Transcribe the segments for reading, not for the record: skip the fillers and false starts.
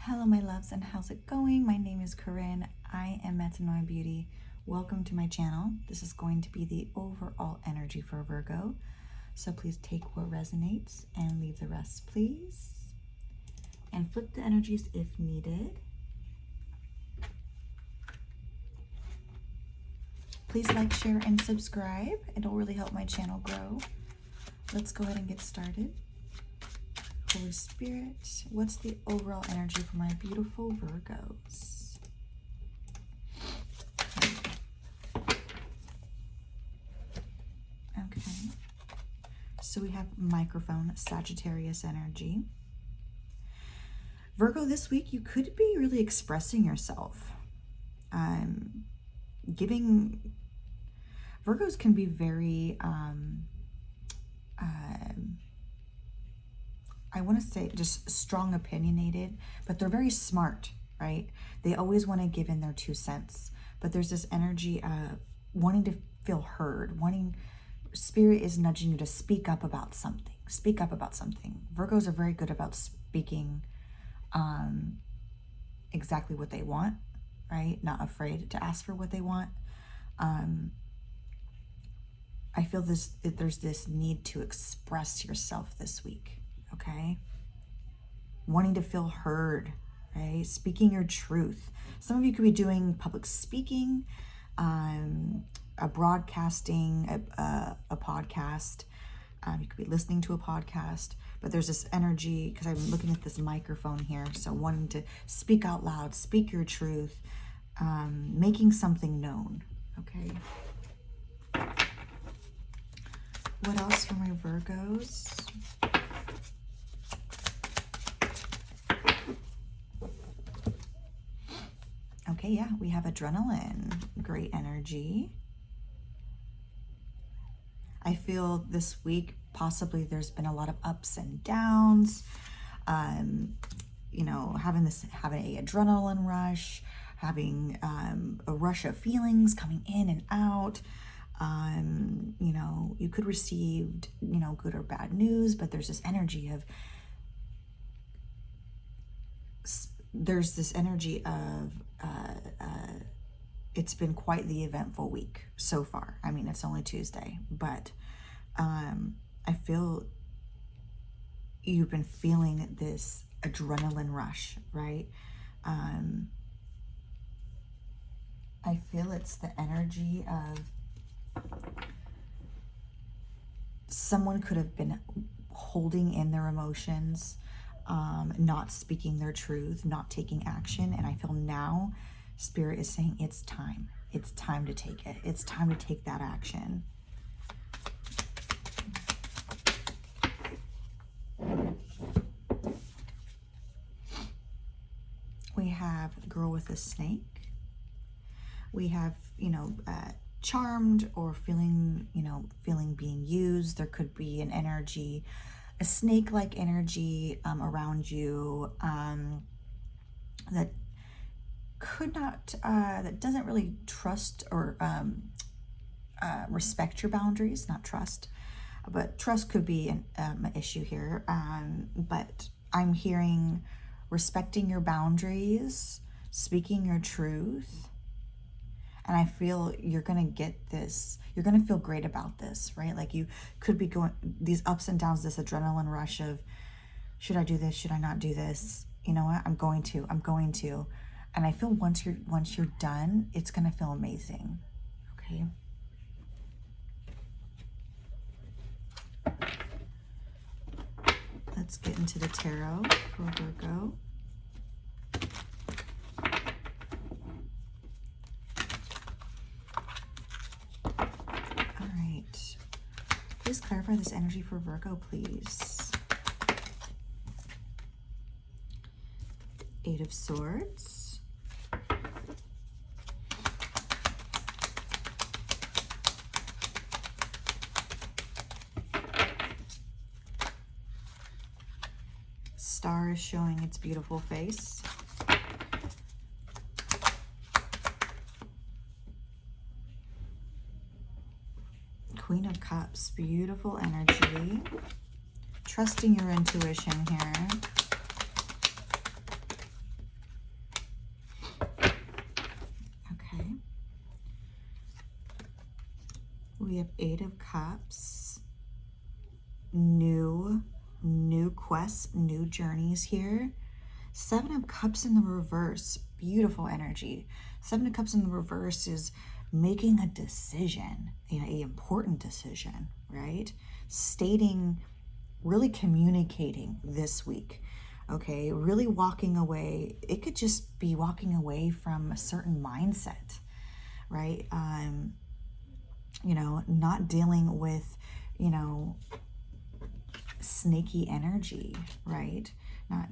Hello my loves, and how's it going? My name is Corinne. I am Metanoia Beauty. Welcome to my channel. This is going to be the overall energy for Virgo. So please take what resonates and leave the rest, please. And flip the energies if needed. Please like, share, and subscribe. It'll really help my channel grow. Let's go ahead and get started. Holy Spirit, what's the overall energy for my beautiful Virgos? Okay. So we have microphone Sagittarius energy. Virgo, this week you could be really expressing yourself. Virgos can be very, I want to say just strong opinionated, but they're very smart, right? They always want to give in their 2 cents, but there's this energy of wanting to feel heard, Spirit is nudging you to speak up about something. Speak up about something. Virgos are very good about speaking exactly what they want, right? Not afraid to ask for what they want. I feel that there's this need to express yourself this week, okay? Wanting to feel heard, right? Speaking your truth. Some of you could be doing public speaking, a broadcasting, a podcast. You could be listening to a podcast, but there's this energy, because I'm looking at this microphone here, so wanting to speak out loud, speak your truth, making something known, okay? What else for my Virgos? Okay, yeah, we have adrenaline, great energy. I feel this week possibly there's been a lot of ups and downs. You know, having a adrenaline rush, having a rush of feelings coming in and out. You know, you could receive, you know, good or bad news, but there's this energy of it's been quite the eventful week so far. I mean, it's only Tuesday, but I feel you've been feeling this adrenaline rush, right? I feel it's the energy of someone could have been holding in their emotions, not speaking their truth, not taking action. And I feel now Spirit is saying it's time. It's time to take it. It's time to take that action. We have Girl with a Snake. We have, you know, charmed or feeling, you know, feeling being used. There could be an energy, a snake-like energy around you that could not, that doesn't really trust or respect your boundaries, not trust, but trust could be an issue here. But I'm hearing respecting your boundaries, speaking your truth. And I feel you're going to get this, you're going to feel great about this, right? Like you could be going, these ups and downs, this adrenaline rush of, should I do this? Should I not do this? You know what? I'm going to. And I feel once you're done, it's going to feel amazing. Okay. Let's get into the tarot for Virgo. Please clarify this energy for Virgo, please. 8 of Swords. Star is showing its beautiful face. Queen of Cups, beautiful energy. Trusting your intuition here. We have Eight of Cups. New quests, new journeys here. Seven of Cups in the reverse. Beautiful energy. Seven of Cups in the reverse is making a decision, an important decision, right? Stating, really communicating this week. Okay, really walking away. It could just be walking away from a certain mindset, right? Not dealing with, snaky energy, right? Not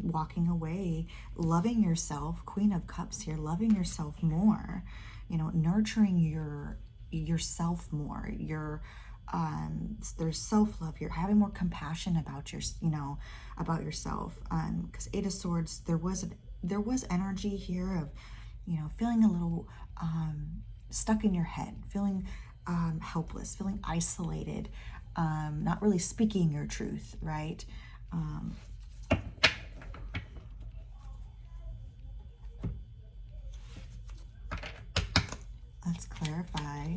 walking away, loving yourself. Queen of Cups here, loving yourself more, nurturing yourself more. There's self-love here, having more compassion about about yourself. Because Eight of Swords, there was energy here of, feeling a little stuck in your head, feeling helpless, feeling isolated, not really speaking your truth, right? Let's clarify.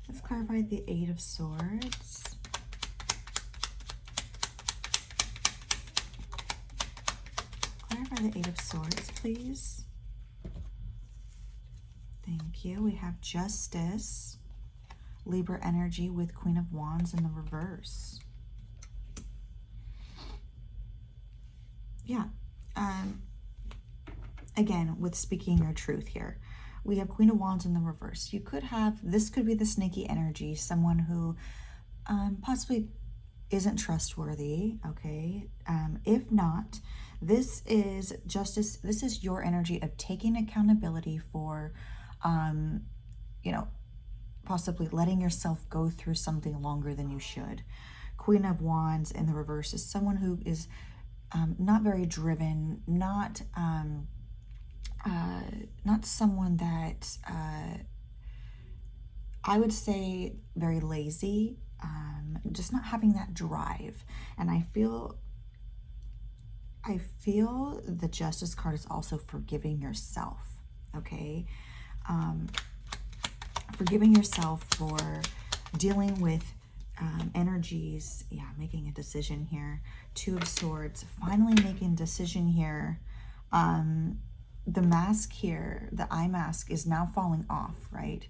Let's clarify the Eight of Swords. Clarify the Eight of Swords, please. Thank you. We have Justice. Libra energy with Queen of Wands in the reverse. Yeah. Again, with speaking your truth here. We have Queen of Wands in the reverse. You could have, this could be the snaky energy, someone who possibly isn't trustworthy, okay? If not, this is Justice. This is your energy of taking accountability for, possibly letting yourself go through something longer than you should. Queen of Wands in the reverse is someone who is not very driven, not someone that I would say very lazy, just not having that drive. And I feel the Justice card is also forgiving yourself, okay? Forgiving yourself for dealing with energies, making a decision here. Two of Swords, finally making a decision here. The mask here, the eye mask, is now falling off, right?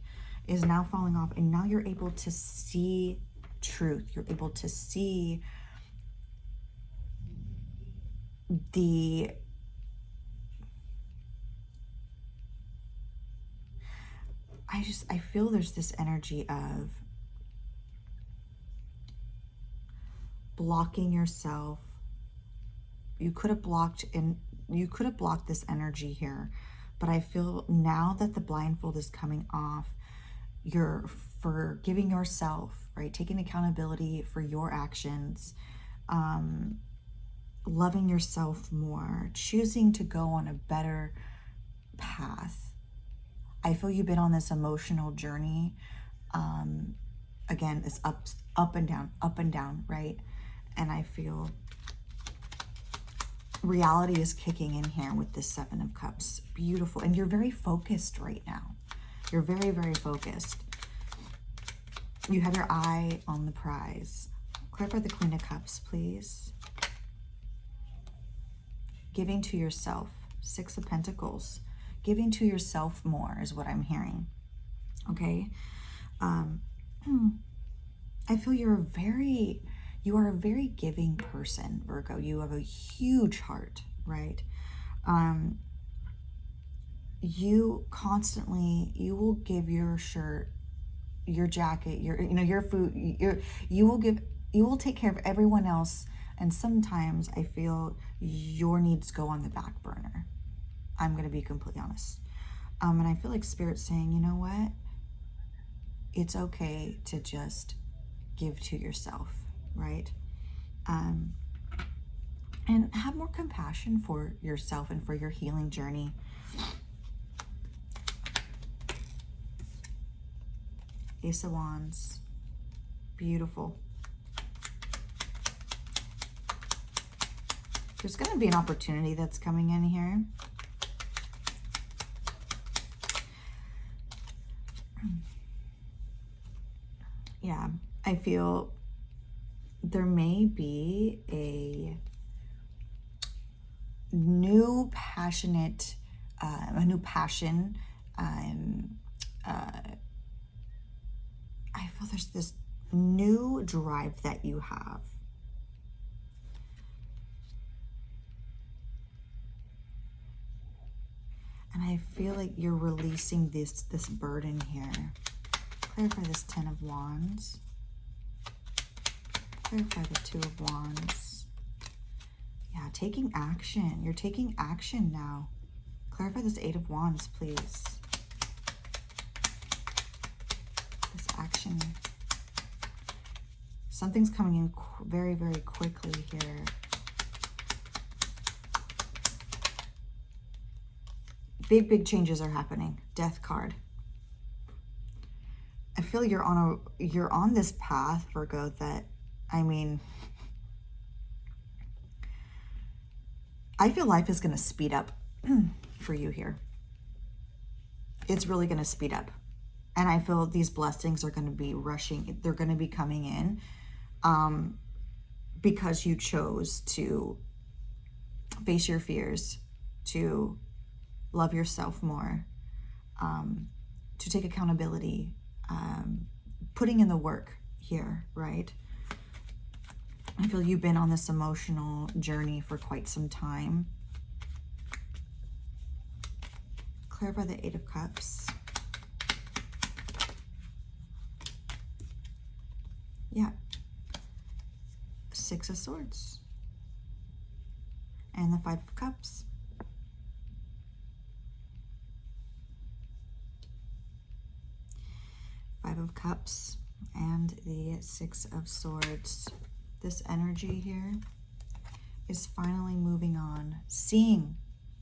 Is now falling off, and now you're able to see truth. You're able to see I feel there's this energy of blocking yourself. You could have blocked this energy here, but I feel now that the blindfold is coming off, you're forgiving yourself, right? Taking accountability for your actions, loving yourself more, choosing to go on a better path. I feel you've been on this emotional journey. Again, it's up and down, right? And I feel reality is kicking in here with this Seven of Cups. Beautiful. And you're very focused right now. You're very, very focused. You have your eye on the prize. Clarify the Queen of Cups, please. Giving to yourself. Six of Pentacles. Giving to yourself more is what I'm hearing. Okay? I feel you are a very giving person, Virgo. You have a huge heart, right? You will give your shirt, your jacket, your food, you will take care of everyone else. And sometimes I feel your needs go on the back burner. I'm going to be completely honest. And I feel like Spirit's saying, you know what? It's okay to just give to yourself, right? And have more compassion for yourself and for your healing journey. Ace of Wands. Beautiful. There's going to be an opportunity that's coming in here. Yeah, I feel there may be a new passionate, a new passion. I feel there's this new drive that you have. And I feel like you're releasing this burden here. Clarify this Ten of Wands. Clarify the Two of Wands. Yeah, taking action. You're taking action now. Clarify this Eight of Wands, please. This action. Something's coming in very, very quickly here. Big, big changes are happening. Death card. I feel you're on this path, Virgo, that, I mean, I feel life is going to speed up for you here. It's really going to speed up. And I feel these blessings are going to be rushing. They're going to be coming in because you chose to face your fears, to love yourself more, to take accountability, putting in the work here, right? I feel you've been on this emotional journey for quite some time. Clarify the Eight of Cups. Yeah. Six of Swords. And the Five of Cups. Five of Cups and the Six of Swords. This energy here is finally moving on,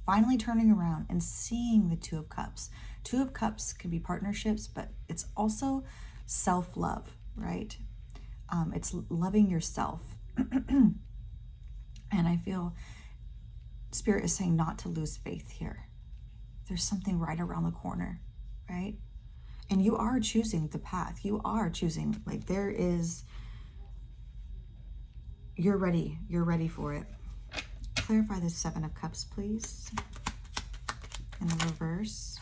finally turning around and seeing the Two of Cups. Two of Cups can be partnerships, but it's also self-love, right? It's loving yourself. And I feel Spirit is saying not to lose faith here. There's something right around the corner, right? And you are choosing the path. You are choosing, like, there is, you're ready for it. Clarify the Seven of Cups, please. In the reverse.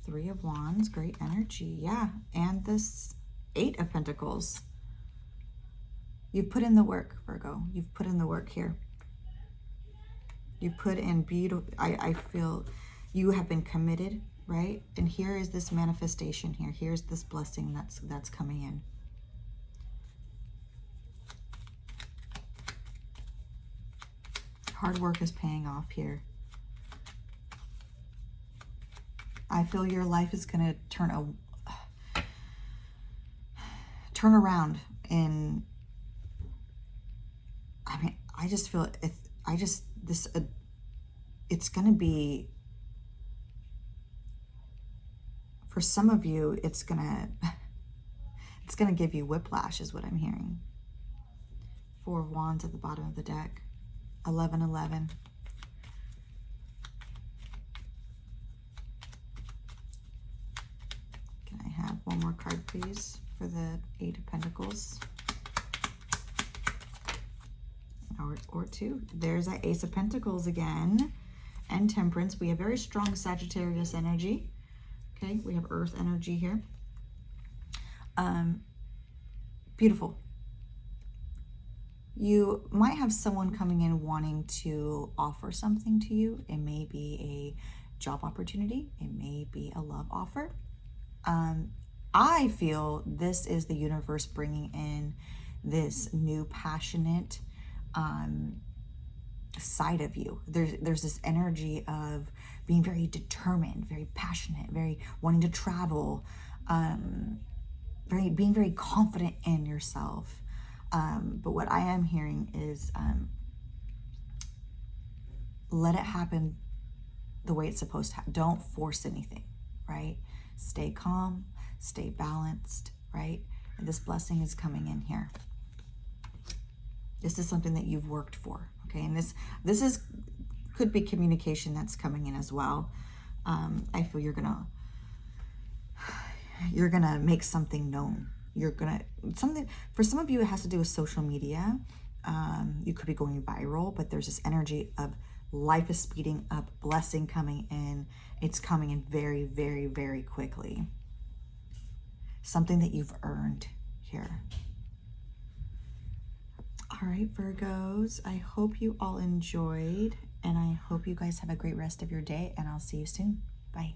Three of Wands, great energy, yeah. And this Eight of Pentacles. You've put in the work, Virgo. You've put in the work here. You put in beautiful, I feel you have been committed, right? And here is this manifestation here. Here's this blessing that's coming in. Hard work is paying off here. I feel your life is going to turn around in, I mean, I just feel it's going to be, for some of you, it's going to give you whiplash is what I'm hearing. Four of Wands at the bottom of the deck. 11-11. Can I have one more card, please, for the Eight of Pentacles? Or two. There's that Ace of Pentacles again. And Temperance. We have very strong Sagittarius energy. Okay, we have Earth energy here. Beautiful. You might have someone coming in wanting to offer something to you. It may be a job opportunity. It may be a love offer. I feel this is the universe bringing in this new passionate side of you. There's this energy of being very determined, very passionate, very wanting to travel, being very confident in yourself. But what I am hearing is let it happen the way it's supposed to happen. Don't force anything, right? Stay calm, stay balanced, right? And this blessing is coming in here. This is something that you've worked for, okay? And this could be communication that's coming in as well. I feel you're gonna, you're gonna make something known. You're gonna, something, for some of you, it has to do with social media. You could be going viral, but there's this energy of life is speeding up, blessing coming in. It's coming in very, very, very quickly. Something that you've earned here. All right, Virgos, I hope you all enjoyed, and I hope you guys have a great rest of your day, and I'll see you soon. Bye.